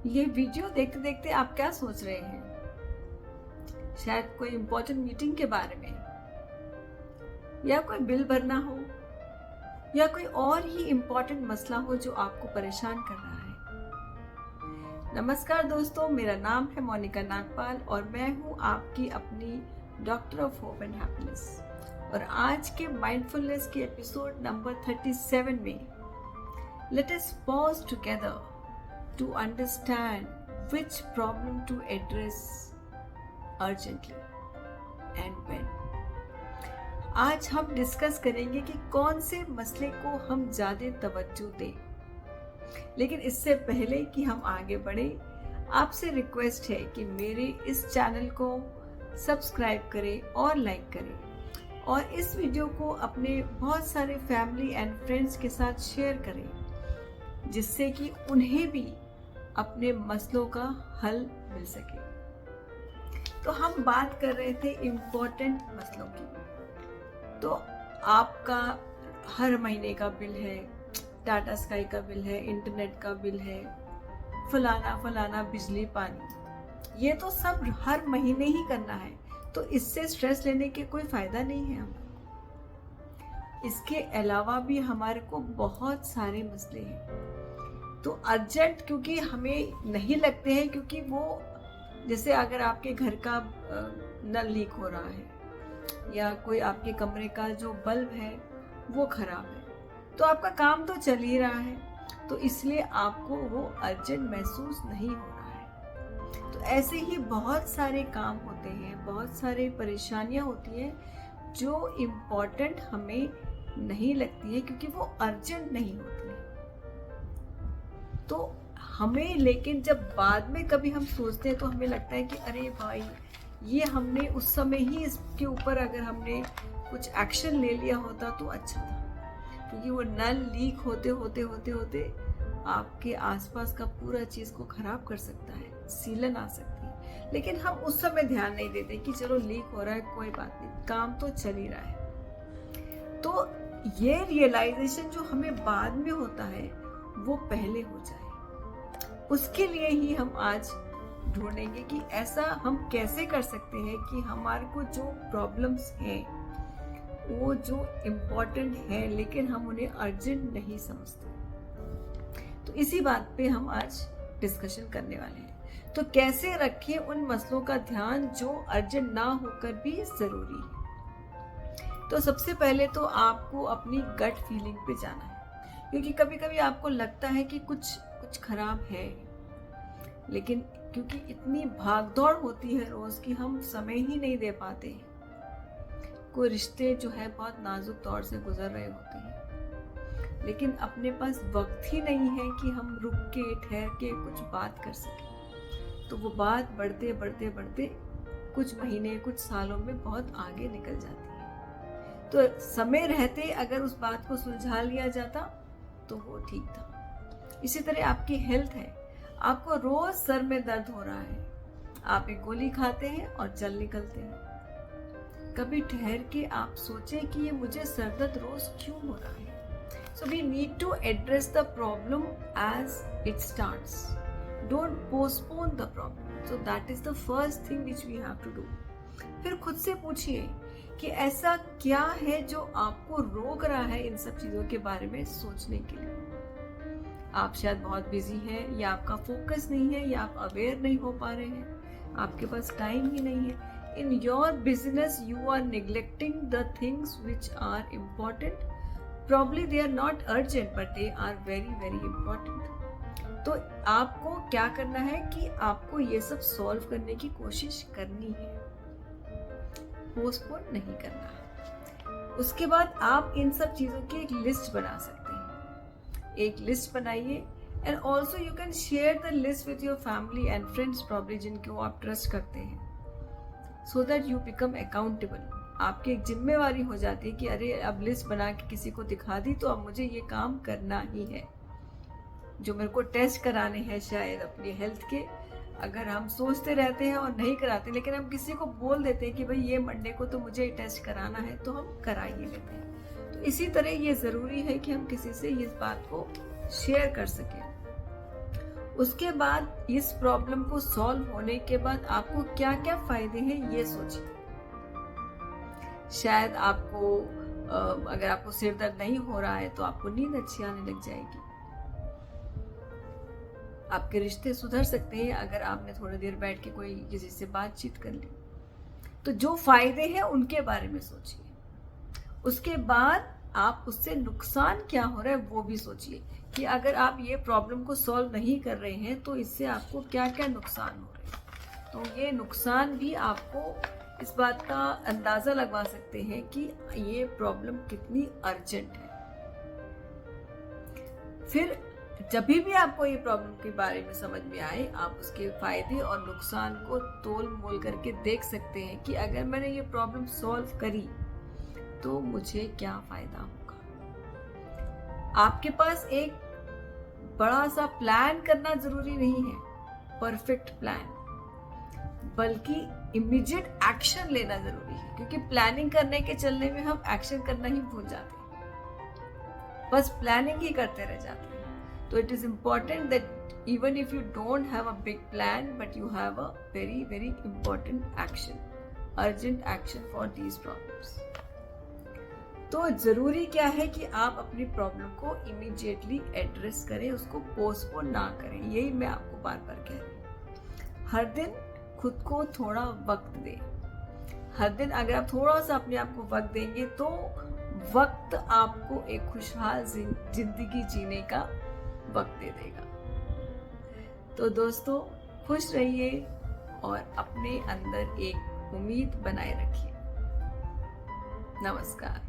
ये वीडियो देखते देखते आप क्या सोच रहे हैं? शायद कोई इम्पोर्टेंट मीटिंग के बारे में, या कोई बिल भरना हो, या कोई और ही इम्पोर्टेंट मसला हो जो आपको परेशान कर रहा है। नमस्कार दोस्तों, मेरा नाम है मोनिका नागपाल और मैं हूँ आपकी अपनी doctor of hope and happiness. और आज के माइंडफुलनेस के एपिसोड नंबर 37 में let us pause together to understand which problem to address urgently and when। आज हम डिस्कस करेंगे कि कौन से मसले को हम ज़्यादा तवज्जो दें। लेकिन इससे पहले कि हम आगे बढ़े, आपसे रिक्वेस्ट है कि मेरे इस चैनल को सब्सक्राइब करें और लाइक करें और इस वीडियो को अपने बहुत सारे फैमिली एंड फ्रेंड्स के साथ शेयर करें, जिससे कि उन्हें भी अपने मसलों का हल मिल सके। तो हम बात कर रहे थे इम्पोर्टेंट मसलों की। तो आपका हर महीने का बिल है, टाटा स्काई का बिल है, इंटरनेट का बिल है, फलाना बिजली पानी, ये तो सब हर महीने ही करना है। तो इससे स्ट्रेस लेने के कोई फायदा नहीं है हमें। इसके अलावा भी हमारे को बहुत सारे मसले हैं। तो अर्जेंट क्योंकि हमें नहीं लगते हैं, क्योंकि वो जैसे अगर आपके घर का नल लीक हो रहा है या कोई आपके कमरे का जो बल्ब है वो खराब है, तो आपका काम तो चल ही रहा है, तो इसलिए आपको वो अर्जेंट महसूस नहीं हो रहा है। तो ऐसे ही बहुत सारे काम होते हैं, बहुत सारे परेशानियां होती हैं जो इम्पोर्टेंट हमें नहीं लगती है, क्योंकि वो अर्जेंट नहीं होती है। तो हमें, लेकिन जब बाद में कभी हम सोचते हैं तो हमें लगता है कि अरे भाई, ये हमने उस समय ही इसके ऊपर अगर हमने कुछ एक्शन ले लिया होता तो अच्छा था। क्योंकि वो नल लीक होते होते आपके आसपास का पूरा चीज को खराब कर सकता है, सीलन आ सकती है। लेकिन हम उस समय ध्यान नहीं देते कि चलो लीक हो रहा है, कोई बात नहीं, काम तो चल ही रहा है। तो ये रियलाइजेशन जो हमें बाद में होता है वो पहले हो जाए, उसके लिए ही हम आज ढूंढेंगे कि ऐसा हम कैसे कर सकते हैं कि हमारे को जो प्रॉब्लम्स हैं, वो जो इम्पोर्टेंट है लेकिन हम उन्हें अर्जेंट नहीं समझते। तो इसी बात पे हम आज डिस्कशन करने वाले हैं। तो कैसे रखें उन मसलों का ध्यान जो अर्जेंट ना होकर भी जरूरी है। तो सबसे पहले तो आपको अपनी गट फीलिंग पे जाना है, क्योंकि कभी कभी आपको लगता है कि कुछ खराब है, लेकिन क्योंकि इतनी भागदौड़ होती है रोज की, हम समय ही नहीं दे पाते। कोई रिश्ते जो है बहुत नाजुक दौर से गुजर रहे होते हैं, लेकिन अपने पास वक्त ही नहीं है कि हम रुक के ठहर के कुछ बात कर सकें। तो वो बात बढ़ते कुछ महीने, कुछ सालों में बहुत आगे निकल जाती है। तो समय रहते अगर उस बात को सुलझा लिया जाता तो वो ठीक था। इसी तरह आपकी हेल्थ है, आपको रोज सर में दर्द हो रहा है, आप एक गोली खाते हैं और चल निकलते हैं। कभी ठहर के आप सोचें कि ये मुझे सर दर्द रोज क्यों हो रहा है। So we need to address the problem as it starts, don't postpone the problem. So that is the first thing which we have to do. फिर खुद से पूछिए कि ऐसा क्या है जो आपको रोक रहा है इन सब चीजों के बारे में सोचने के लिए। आप शायद बहुत बिजी हैं, या आपका फोकस नहीं है, या आप अवेयर नहीं हो पा रहे हैं, आपके पास टाइम ही नहीं है। In your business you are neglecting the things which are important. Probably they are not urgent but they are very very important. तो आपको क्या करना है कि आपको ये सब सॉल्व करने की कोशिश करनी है, पोस्टपोन नहीं करना है। उसके बाद आप इन सब चीजों की एक लिस्ट बना सकते हैं। एक लिस्ट बनाइए and also you can share the list with your family and friends, probably जिनको आप ट्रस्ट करते हैं, so that you become accountable. आपकी एक जिम्मेवारी हो जाती है कि अरे अब लिस्ट बना के किसी को दिखा दी तो अब मुझे ये काम करना ही है। जो मेरे को टेस्ट कराने हैं शायद अपनी हेल्थ के, अगर हम सोचते रहते हैं और नहीं कराते, लेकिन हम किसी को बोल देते हैं कि भाई ये मंडे को तो मुझे टेस्ट कराना है, तो हम करा ही लेते हैं। तो इसी तरह ये जरूरी है कि हम किसी से इस बात को शेयर कर सकें। उसके बाद इस प्रॉब्लम को सॉल्व होने के बाद आपको क्या क्या फायदे हैं ये सोचिए। शायद आपको अगर आपको सिर दर्द नहीं हो रहा है तो आपको नींद अच्छी आने लग जाएगी। आपके रिश्ते सुधर सकते हैं अगर आपने थोड़ी देर बैठ के कोई किसी से बातचीत कर ली। तो जो फायदे हैं उनके बारे में सोचिए। उसके बाद आप उससे नुकसान क्या हो रहा है वो भी सोचिए कि अगर आप ये प्रॉब्लम को सॉल्व नहीं कर रहे हैं तो इससे आपको क्या क्या नुकसान हो रहे हैं। तो ये नुकसान भी आपको इस बात का अंदाजा लगवा सकते हैं कि ये प्रॉब्लम कितनी अर्जेंट है। फिर जब भी आपको ये प्रॉब्लम के बारे में समझ में आए, आप उसके फायदे और नुकसान को तोल मोल करके देख सकते हैं कि अगर मैंने ये प्रॉब्लम सॉल्व करी तो मुझे क्या फायदा होगा। आपके पास एक बड़ा सा प्लान करना जरूरी नहीं है, परफेक्ट प्लान, बल्कि इमीडिएट एक्शन लेना जरूरी है। क्योंकि प्लानिंग करने के चलने में हम एक्शन करना ही भूल जाते हैं, बस प्लानिंग ही करते रह जाते हैं। तो it is important that even if you don't have a big plan but you have a very very important action, urgent action for these problems. तो जरूरी क्या है कि आप अपनी प्रॉब्लम को इमीडिएटली एड्रेस करें, उसको पोस्टपोन ना करें। यही मैं आपको बार बार कह रही हूँ। हर दिन खुद को थोड़ा वक्त दें। हर दिन अगर आप थोड़ा सा अपने आप को वक्त देंगे तो वक्त आपको एक खुशहाल जिंदगी जीने का वक्त दे देगा। तो दोस्तों, खुश रहिए और अपने अंदर एक उम्मीद बनाए रखिए। नमस्कार।